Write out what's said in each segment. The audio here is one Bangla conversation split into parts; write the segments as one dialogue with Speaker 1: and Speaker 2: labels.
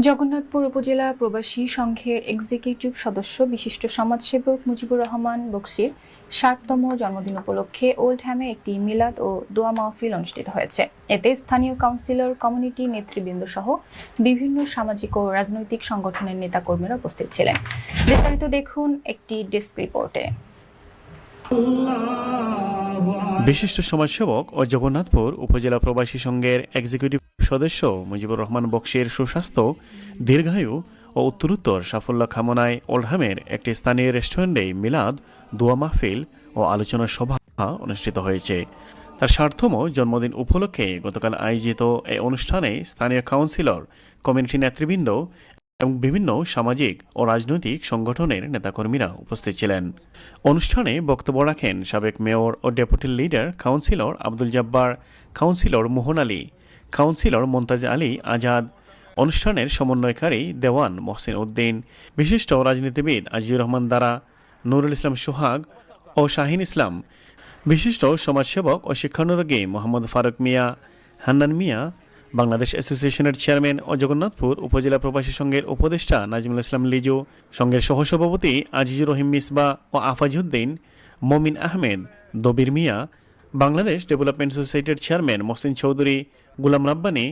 Speaker 1: জগন্নাথপুর উপজেলা প্রবাসী সংঘের এক্সিকিউটিভ সদস্য বিশিষ্ট সমাজসেবক মুজিবুর রহমান বকশীর ৬০তম জন্মদিন উপলক্ষে ওল্ডহ্যামে একটি মিলাদ ও দোয়া মাহফিল অনুষ্ঠিত হয়েছে। এতে স্থানীয় কাউন্সিলর, কমিউনিটি নেতৃবৃন্দ সহ বিভিন্ন সামাজিক ও রাজনৈতিক সংগঠনের নেতাকর্মীরা উপস্থিত ছিলেন। বিস্তারিত দেখুন একটি ডেস্ক রিপোর্টে।
Speaker 2: বিশিষ্ট সমাজসেবক ও জগন্নাথপুর উপজেলা প্রবাসী সংঘের এক্সিকিউটিভ সদস্য মুজিবুর রহমান বকশীর সুস্বাস্থ্য, দীর্ঘায়ু ও উত্তরোত্তর সাফল্য কামনায় ওল্ডহ্যামের একটি স্থানীয় রেস্টুরেন্টে মিলাদ, দোয়া মাহফিল ও আলোচনা সভা অনুষ্ঠিত হয়েছে। তার ৬০তম জন্মদিন উপলক্ষে গতকাল আয়োজিত এই অনুষ্ঠানে স্থানীয় কাউন্সিলর, কমিউনিটি নেতৃবৃন্দ এবং বিভিন্ন সামাজিক ও রাজনৈতিক সংগঠনের নেতাকর্মীরা উপস্থিত ছিলেন। অনুষ্ঠানে বক্তব্য রাখেন সাবেক মেয়র ও deputy leader councillor Abdul Jabbar, councillor Mohan Ali, councillor Montaj Ali Azad, অনুষ্ঠানের সমন্বয়কারী দেওয়ান মহসিন উদ্দিন, বিশিষ্ট রাজনীতিবিদ আজিজুর রহমান দারা, নুরুল ইসলাম সোহাগ ও শাহিন ইসলাম, বিশিষ্ট সমাজসেবক ও শিক্ষানুরাগী মোহাম্মদ ফারুক মিয়া, হান্নান মিয়া, বাংলাদেশ অ্যাসোসিয়েশনের চেয়ারম্যান ও জগন্নাথপুর উপজেলা প্রবাসী সংঘের উপদেষ্টা নাজমুল ইসলাম লিজু, সংঘের সহসভাপতি আজিজুর রহিম মিসবা ও আফাজউদ্দিন, মমিন আহমেদ, দবির মিয়া, বাংলাদেশ ডেভেলপমেন্ট সোসাইটির চেয়ারম্যান মহসিন চৌধুরী, গুলাম রাব্বানী,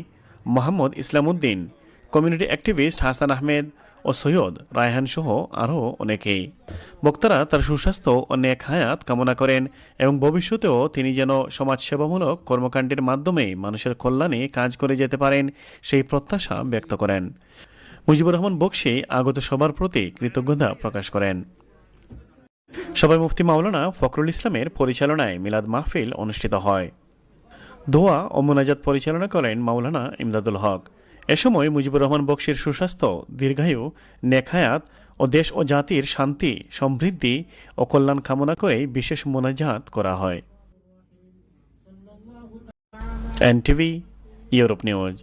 Speaker 2: মোহাম্মদ ইসলাম উদ্দিন, কমিউনিটি অ্যাক্টিভিস্ট হাসান আহমেদ ও সৈয়দ রায়হান সহ আরও অনেকেই। বক্তারা তার সুস্বাস্থ্য ও নেক হায়াত কামনা করেন এবং ভবিষ্যতেও তিনি যেন সমাজসেবামূলক কর্মকাণ্ডের মাধ্যমে মানুষের কল্যাণে কাজ করে যেতে পারেন সেই প্রত্যাশা ব্যক্ত করেন। মুজিবুর রহমান বকশী আগত সবার প্রতি কৃতজ্ঞতা প্রকাশ করেন। সভায় মুফতি মাওলানা ফখরুল ইসলামের পরিচালনায় মিলাদ মাহফিল অনুষ্ঠিত হয়। দোয়া ও মোনাজাত পরিচালনা করেন মাওলানা ইমদাদুল হক। এ সময় মুজিবুর রহমান বকশীর সুস্বাস্থ্য, দীর্ঘায়ু, নেক হায়াত ও দেশ ও জাতির শান্তি, সমৃদ্ধি ও কল্যাণ কামনা করে বিশেষ মোনাজাত করা হয়। NTV, Europe news.